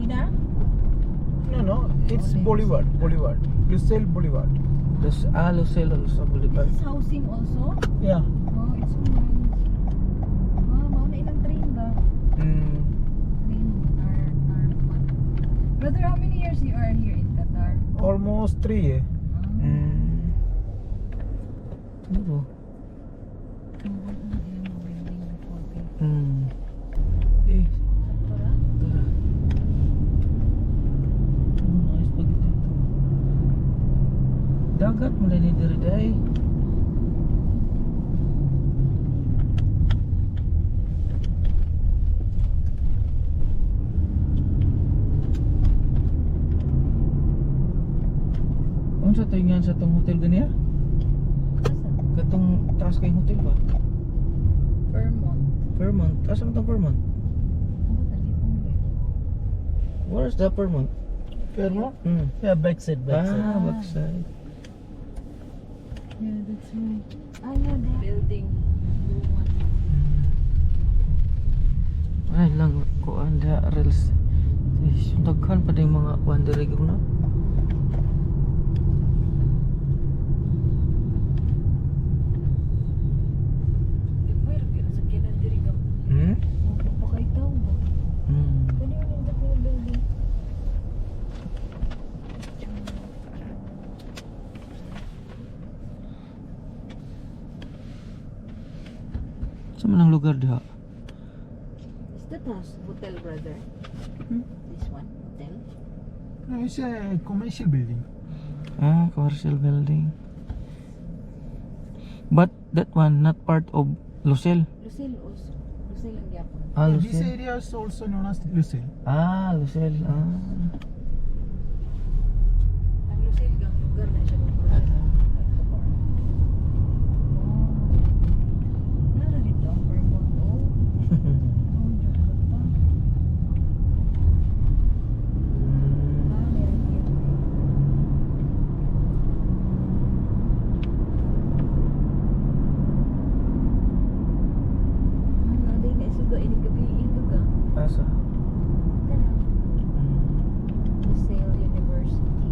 Marina? No, it's Boulevard. Lucille Boulevard. Lucille also Boulevard. This is housing also? Yeah. Oh, it's so nice. Mauna ilang train ba? Train fun. Brother, how many years you are here in Qatar? Almost 3 eh. Ano? Eh, tara. Nice pag ito. Dagat mo ni diri day. Unsa tingan sa tong hotel ganiya? Katong taas kay hotel ba? Fairmont. Asa man tong Fairmont? Where's the Fairmont? Fairmont? Yeah, backside. Backside. Yeah, that's right. Yeah, the building. Blue one. Ay lang ko anda reels. Sundaghan pa din mga wandering ko na. Sa manang lugar diha? Is that hotel, brother? This one, hotel? No, it's a commercial building. Commercial building. But that one not part of Lucille. Lucille also. Lucille ang gyapon. This Lucille. area is also known as Lucille. Lucille. Ang Lucille gang lugar na siya kung nara dito ang Fairmont. Asa? Lucille University.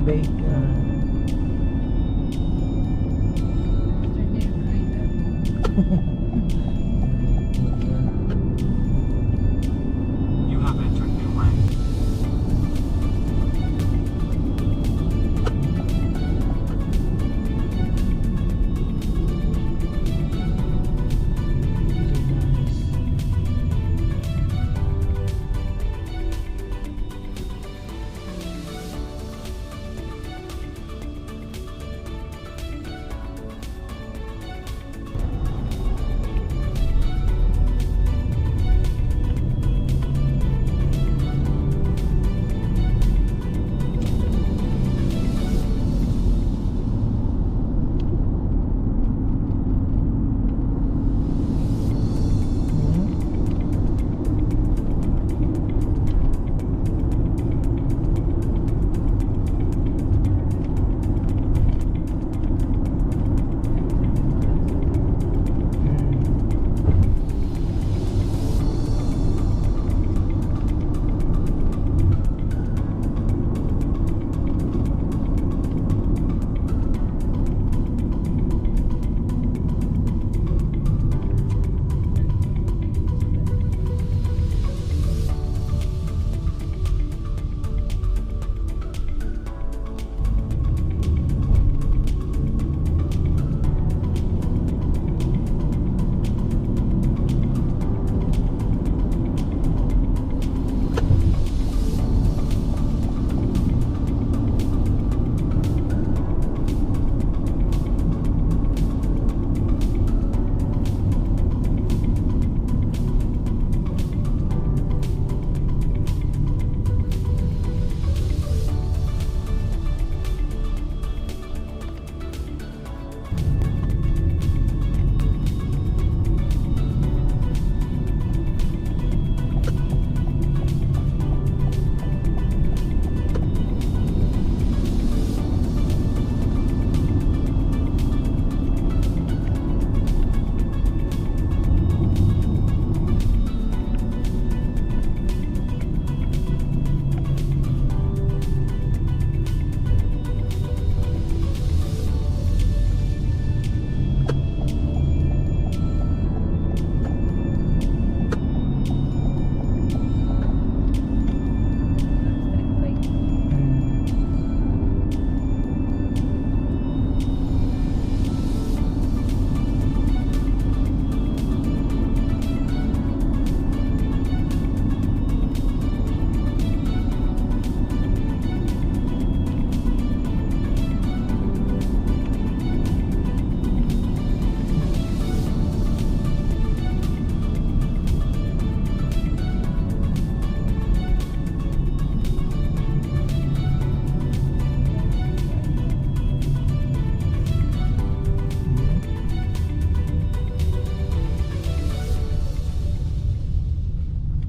Bay. Yesterday, right at home. You have entered new lane.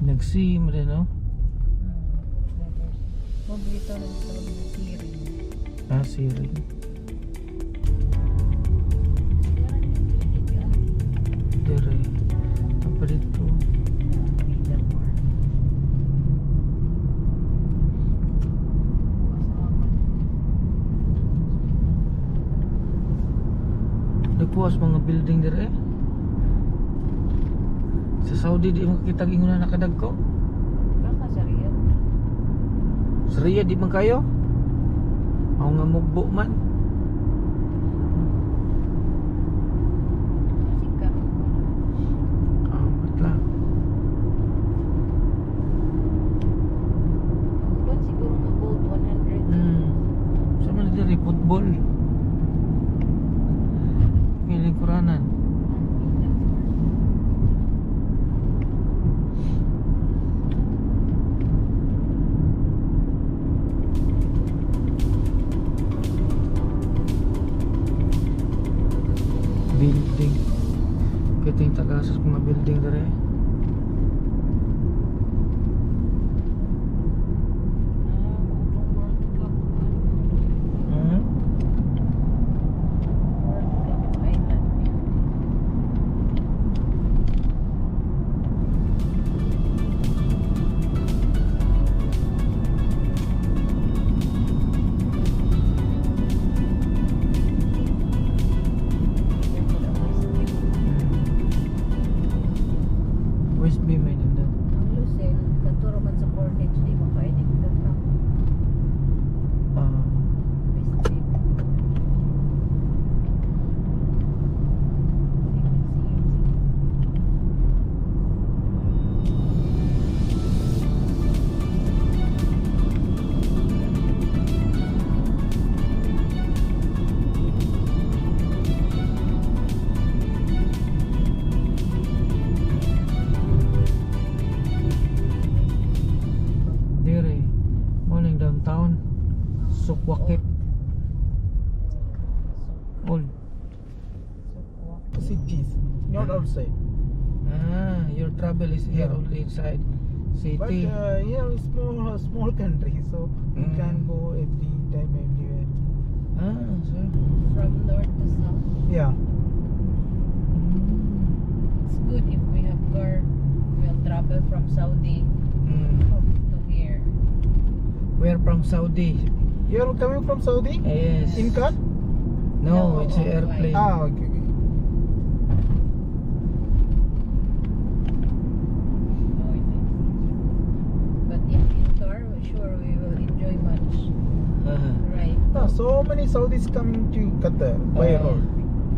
Nag-sim rin, no? Paborito lang ito ng series. Ah, Siri. Dire. Apa dito? Nagpuas mga building dire. Sa Saudi di makita gingon na nakadagko. Kaka sa Riyadh. Sa Riyadh di man kayo? Ako nga mugbo man. Sikat. Ah, matla. Doon siguro about 100. Sa man diri football. Piling kuranan. Building. Kita yung tagasas mga building dere. World Cup. Hmm? World Cup Island. not outside. Ah, your travel is here Yeah. only inside But city. here is small country, so we can go every time, everywhere. Ah, so. From north to south. Yeah. It's good if we have car. We'll travel from Saudi to here. We're from Saudi. You are coming from Saudi? Yes. In car? No, No, it's an oh, airplane. Ah, okay. Oh, it is. But if in car, sure we will enjoy much. Right. So many Saudis coming to Qatar by road.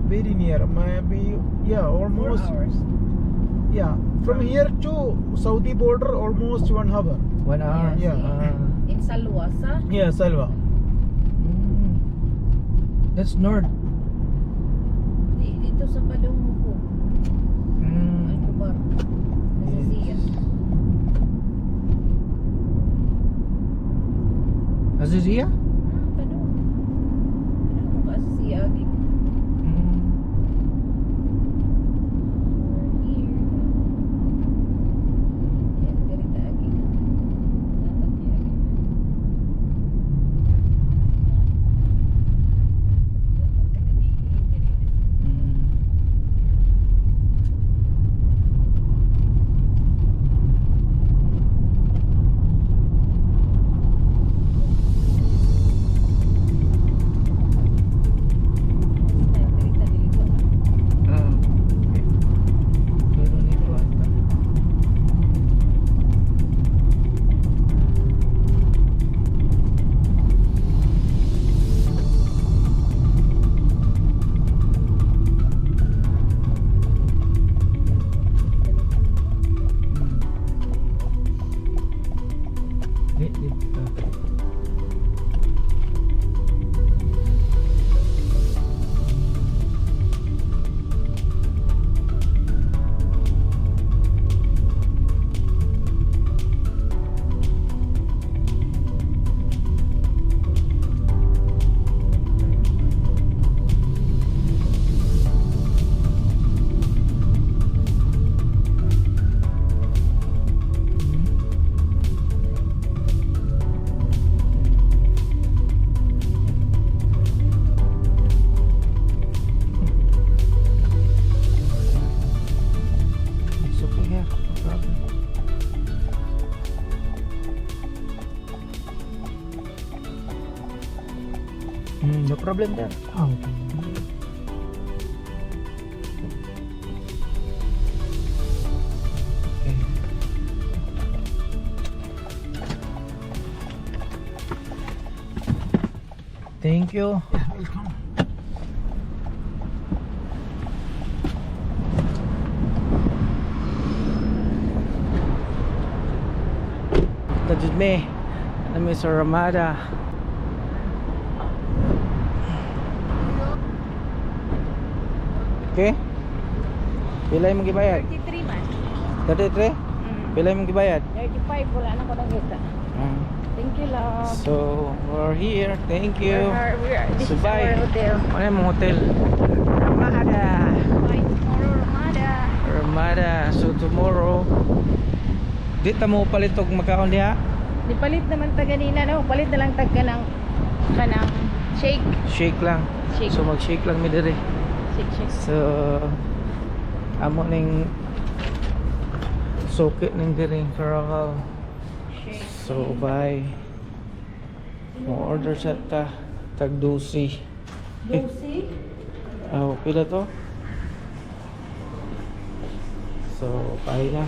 Very near, maybe 4 almost. hours. Yeah, from here to Saudi border almost 1 hour. 1 hour. Yeah. In Salwasa. Yeah, Salwa. That's north. Dito sa Padong-Muko. Al-Kubar. Nasasiya. Azizia? Padong. Ano ka Asasiya agi? Pero nito ata. Dito. It's okay here. No problem. No problem there. Ah, okay. Okay. Thank you. Yeah, welcome. Tajud me. Nami sa Ramada. Okay? Pila yung gibayad? 33 man. 33? Pila yung gibayad? 35 wala na ko nakita. Thank you, love. So, we're here. Thank you. This So, is bye. our hotel. Ano yung mga hotel? Ramada. Bye tomorrow, Ramada. Ramada. So, tomorrow, di ta mo palitog makaon diha? Nipalit naman ta ganina, no? Palit na lang tag kanang shake. Shake lang. Shake. So, mag-shake lang mi diri. Shake. So, amo ning sukit ning diri Karakal. Shake. So, bye. Mo order sa ta tag 12. Lucy? Oh, pila to? So, bye na.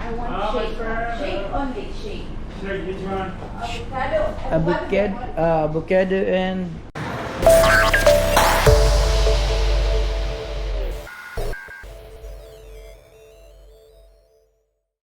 I want shake. Shake only, shake. Sir, which one? Avocado. Avocado and